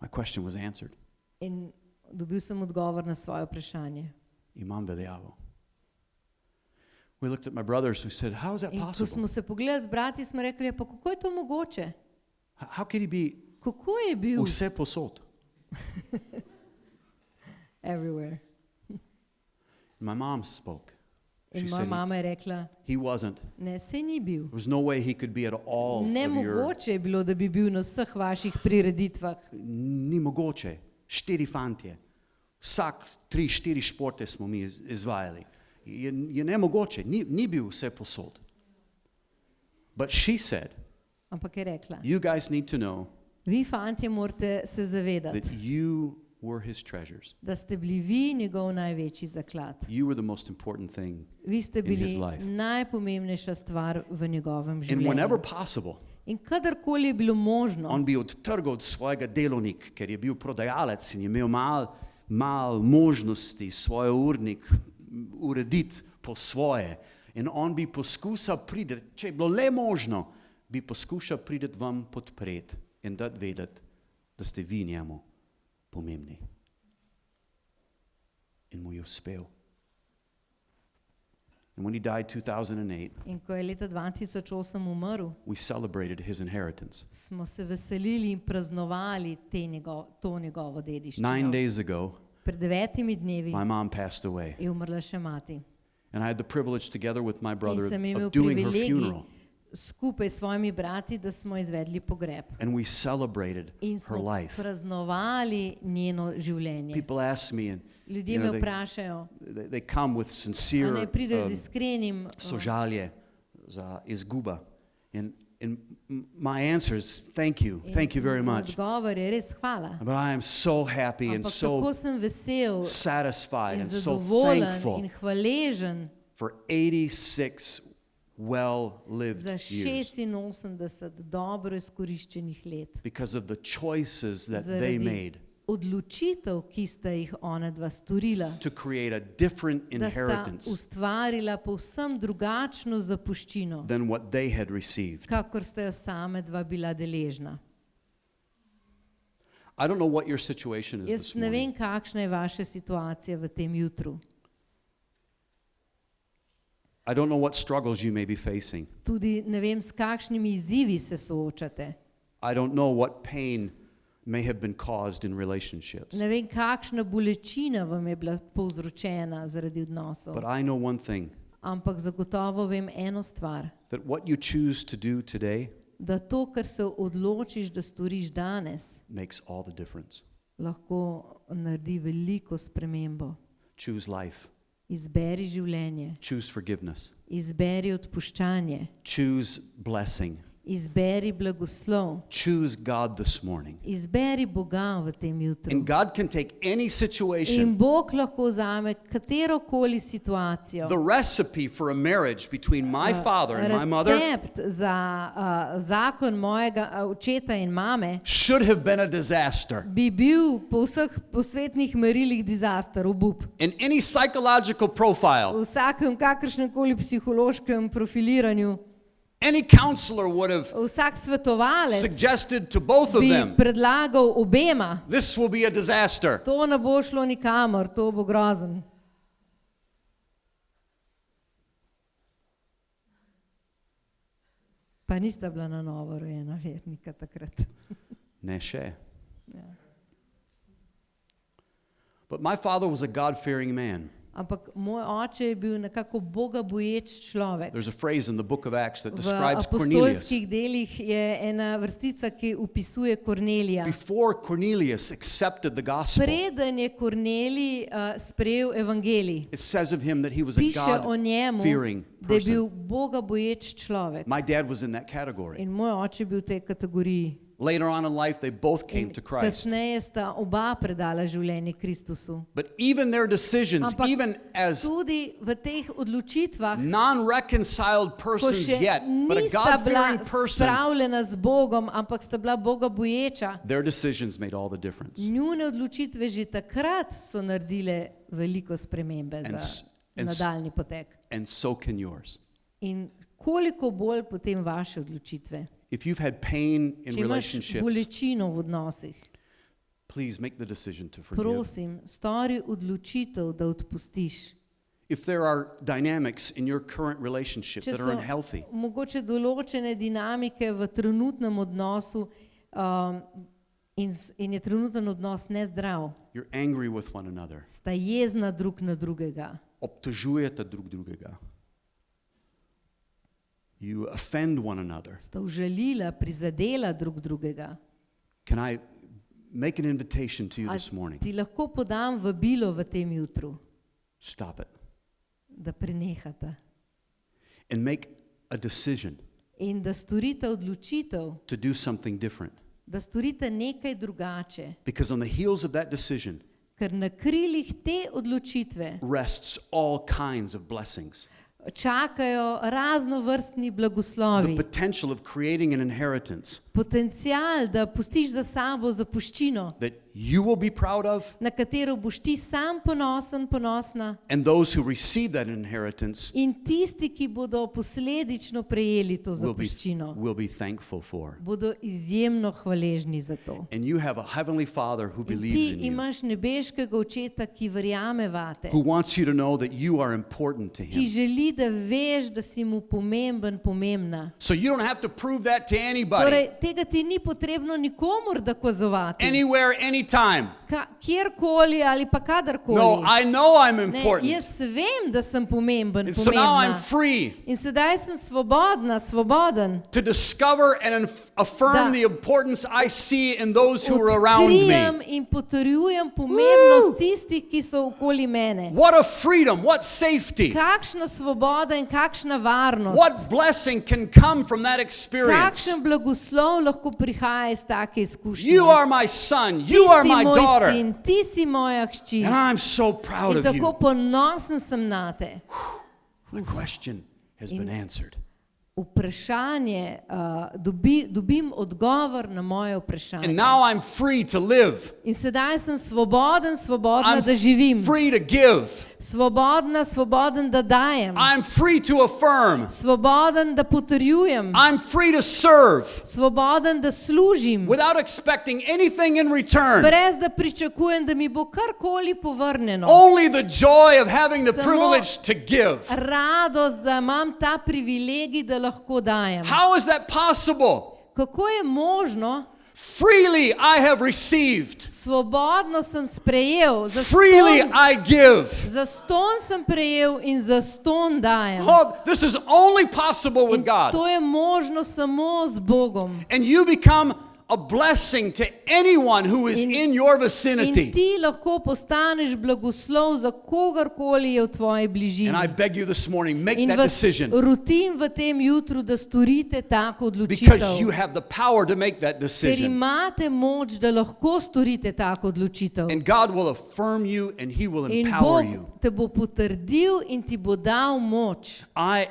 My question was answered. In dobil sem odgovor na svoje vprašanje. Imam veljavo. We looked at my brothers, we said, how is that In ko possible? smo se pogledali z brati, smo rekli, pa kako je to mogoče? How can he be Kako je bil vse posod? everywhere? My mom spoke. She In moja said mama je rekla, he wasn't. ne, sej ni bil. There was no way he could be at all of your... Nemogoče je bilo, da bi bil na vseh vaših prireditvah. Ni mogoče. 4 fantje. Vsak 3-4 športe smo mi izvajali. Je nemogoče. Ni bil vse posod. But she said, Ampak je rekla, you guys need to know vi fantje morate se zavedati, that you were his treasures. da ste bili vi njegov največji zaklad. You were the most important thing. Vi ste in his bili life. najpomembnejša stvar v njegovem And whenever življenju. possible, In kadarkoli je bilo možno, on bi odtrgal od svojega delovnika, ker je bil prodajalec in je imel mal možnosti svoj urnik urediti po svoje. In on bi poskušal priti, če je bilo le možno, bi poskušal priti vam podpreti in dati vedeti, da ste vi njemu pomembni. In mu je uspel. And when he died 2008, in ko je leta 2008 umrl, we celebrated his inheritance. smo se veselili in praznovali to njegovo 9 dediščino. days ago, Pred 9 dnevi my mom passed away. je umrla še mati. And I had the privilege together with my In brother sem imel of doing her privilegij funeral. skupaj s svojimi brati, da smo izvedli pogreb. And we celebrated In her smo life. praznovali njeno življenje. People ask me, and Ljudje me vprašajo, they come with a sincere naj prideš z iskrenim sožalje za izguba. And my answer is thank you very much. Odgovor je res hvala. But I am so happy and Ampak so kako sem vesel satisfied in and so zadovoljen thankful in hvaležen for 86 well-lived za years 86 dobro izkoriščenih let. because of the choices that they Zaradi made odločitev, ki sta jih ona dva storila, to create a different da sta inheritance ustvarila povsem drugačno zapuščino, than what they had received. kakor sta jo same dva bila deležna. I don't know what your situation is Jaz this ne morning. vem, kakšna je vaša situacija v tem jutru. I don't know what struggles you may be facing. Tudi ne vem, s kakšnimi izzivi se soočate. I don't know what pain may have been caused in relationships. Ne vem, kakšna bolečina vam je bila povzročena zaradi odnosov. But I know one thing. Ampak zagotovo vem eno stvar, that what you choose to do today da to, kar se odločiš, da storiš danes, makes all the difference. lahko naredi veliko spremembo. Choose life. Izberi življenje, Choose forgiveness. izberi odpuščanje, Choose blessing. izberi blagoslov, Choose God this morning. izberi Boga v tem jutru. And God can take any In situation. Bog lahko vzame katerokoli situacijo. The recipe for a marriage between my father and my mother Recept za zakon mojega očeta in mame should have been a disaster. bi bil po vseh posvetnih merilih disaster, obup. In any psychological profile, V vsakem kakršnem koli psihološkem profiliranju, any counselor would have vsak svetovalec suggested to both of bi them, predlagal obema, this will be a disaster. to ne bo šlo nikamor, to bo grozen. Pa nista bila na novo rojena vernika takrat. Ne še. Ja. But my father was a God-fearing man. Ampak moj oče je bil nekako Boga boječ človek. There's a phrase in the book of Acts that V describes Cornelius. apostolskih delih je ena vrstica, ki opisuje Kornelija. Before Cornelius accepted the gospel, Preden je Kornelij sprejel evangelij, it says of him that he was a piše o njemu, God-fearing da je bil person. Boga boječ človek. My dad was in that category. In moj oče je bil v tej kategoriji. Later on in life, they both came In to Christ. kasneje sta oba predala življenje Kristusu. But even their decisions, Ampak even as tudi v teh odločitvah, non-reconciled ko persons še yet, but a nista bila God-fearing person, spravljena z Bogom, ampak sta bila Boga boječa, their decisions made all the difference. njune odločitve že takrat so naredile veliko spremembe And za and s- nadaljni potek. And so can yours. In koliko bolj potem vaše odločitve. If you've had pain in Če imaš relationships, bolečino v odnosih, please make the decision to forgive. prosim, stori odločitev, da odpustiš. If there are dynamics in your current relationship Če that are so unhealthy, mogoče določene dinamike v trenutnem odnosu in je trenuten odnos nezdrav, you're angry with one another, sta jezna drug na drugega, obtožujete drug drugega, you offend one another. sta užalila, prizadela drug drugega. Can I make an invitation to you A this morning? ti lahko podam vabilo v tem jutru, Stop it da prenehata and make a decision in da storite odločitev, to do something different. da storite nekaj drugače, Because on the heels of that decision ker na krilih te odločitve rests all kinds of blessings. čakajo raznovrstni The blagoslovi. potential of creating an inheritance Potencial, da pustiš za sabo zapuščino, that you will be proud of, na katero boš ti sam ponosen, ponosna, and those who receive that inheritance in tisti, ki bodo posledično prejeli to zapuščino, will be thankful for. bodo izjemno hvaležni za to. And you have a heavenly Father who In believes ti in you, imaš nebeškega očeta, ki verjame vate, who wants you to know that you are important to ki him. želi, da veš, da si mu pomemben, pomembna. So you don't have to prove that to anybody, Torej, tega ti ni potrebno nikomur dokazovati. anywhere, anytime. Kjerkoli ali pa kadarkoli. No, I know I'm Ne, important. jaz vem, da sem pomemben, And so now I'm pomembna. free In sedaj sem svobodna, svoboden. to discover and affirm Da. the importance I see in those who are around me. Odkrijem in potrjujem pomembnost tistih, ki so okoli mene. What a freedom, what safety, Kakšna svoboda in kakšna varnost. what blessing can come from that experience. Kakšen blagoslov lahko prihaja iz take izkušnje. You are my son, Ti you are si my moj daughter, sin, ti si moja hčer. and I'm so proud In of tako you. ponosen sem na te. My question has been answered. Vprašanje, dobim odgovor na moje vprašanje. And now I'm free to live. In sedaj sem svoboden, svobodna, I'm da živim. free to give. Svobodna, svoboden, da dajem. I'm free to affirm. Svoboden, da potrjujem. I'm free to serve Svoboden, da služim. without expecting anything in return. Brez da pričakujem, da mi bo karkoli povrnjeno. Only the joy of having the Samo- privilege to give. Radost, da imam ta privilegij, da lahko dajem. How is that possible? Kako je možno? Freely I have received. Svobodno sem sprejel, Freely I give. zastonj sem prejel in zastonj dajem. Oh, this is only possible with In God. to je možno samo z Bogom. And you become a blessing to anyone who is in your In vicinity. ti lahko postaneš blagoslov za kogarkoli je v tvoji bližini. And I beg you this morning, make In that vas decision rutim v tem jutru, da storite tako because you odločitev. have the power to make that Ker decision. imate moč, da lahko storite tako odločitev. And God will affirm you and He will In empower Bog you. te bo potrdil in ti bo dal moč. I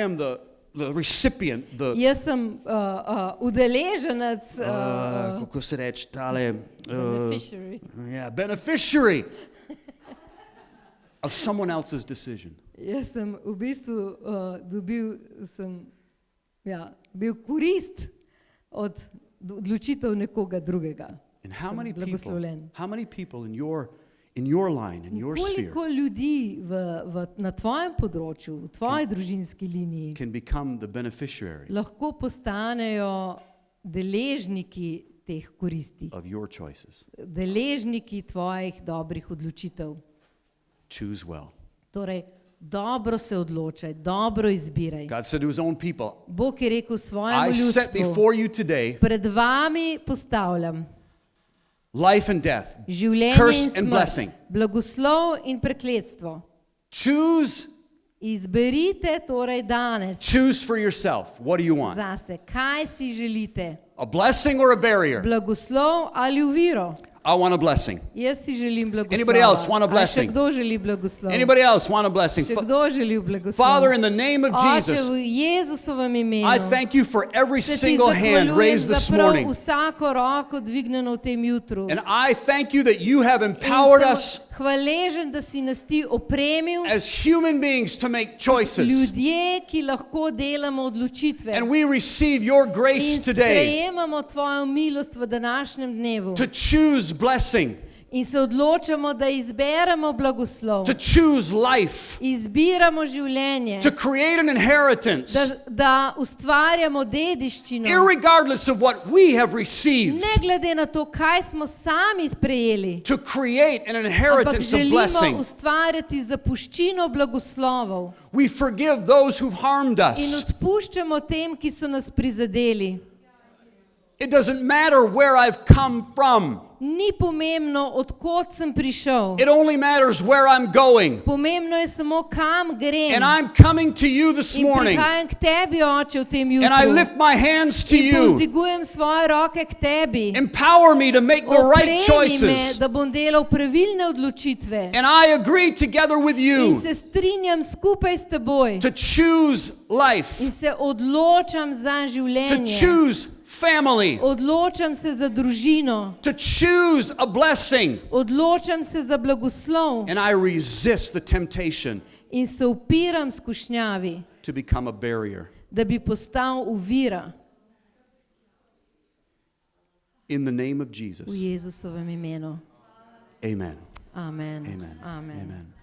am the recipient, Jaz sem udeleženec, kako se reče, tale, beneficiary. beneficiary of someone else's decision. Jaz sem v bistvu bil korist od odločitev nekoga drugega. And how Sem many blagoslovljen. people in your line, in your sphere, Koliko ljudi na tvojem področju, v tvoji družinski liniji can become the beneficiary lahko postanejo deležniki teh koristi, of your choices? deležniki tvojih dobrih odločitev. Choose well. Torej, dobro se odločaj, dobro izbiraj. God said to His own people, Bog je rekel svojemu I set ljudstvu, before you today pred vami postavljam life and death, življenje curse in and smrt, blessing. blagoslov in prekletstvo. Choose Izberite torej danes for yourself. What do you want? zase, kaj si želite, A blessing or a barrier? blagoslov ali oviro. I want a blessing. Jaz si želim blagoslova. Anybody else want a blessing? A še kdo želi blagoslov? Anybody else want a blessing? Še kdo želi blagoslov? Father, in the name of Oče, Jesus, v Jezusovem imenu I thank you for every se ti single hand zahvaljujem raised za this prav morning. vsako roko dvignjeno v tem jutru. And I thank you that you have empowered In us sem hvaležen, da si nas ti opremil, as human beings to make choices. ljudje, ki lahko delamo odločitve. And we receive your In grace today sprejemamo tvojo milost v današnjem dnevu. to choose blessing, In se odločamo, da izberemo blagoslov. to choose life, Izbiramo življenje. to create an inheritance, Da ustvarjamo dediščino. irregardless of what we have received, Ne glede na to, kaj smo sami sprejeli. to create an Ampak inheritance of želimo blessing. ustvarjati zapuščino blagoslovov. We forgive those who've harmed In us. odpuščamo tem, ki so nas prizadeli. It doesn't matter where I've come from. Ni pomembno, odkot sem prišel. It only matters where I'm going. Pomembno je samo, kam grem. And I'm coming to you this In morning. prihajam k tebi, Oče, v tem And I jutru. lift my hands to In you. povzdigujem svoje roke k tebi. Empower me to make the right Opremi me, choices. da bom delal pravilne odločitve. And I agree together with In you se strinjam skupaj s teboj. to choose life, In se odločam za to življenje. choose family, Odločam se za družino. to choose a blessing. Odločam se za blagoslov. And I resist the temptation In se upiram skušnjavi, to become a barrier. da bi postal ovira. In the name of Jesus. V Jezusovem imenu. Amen. Amen. Amen. Amen. Amen.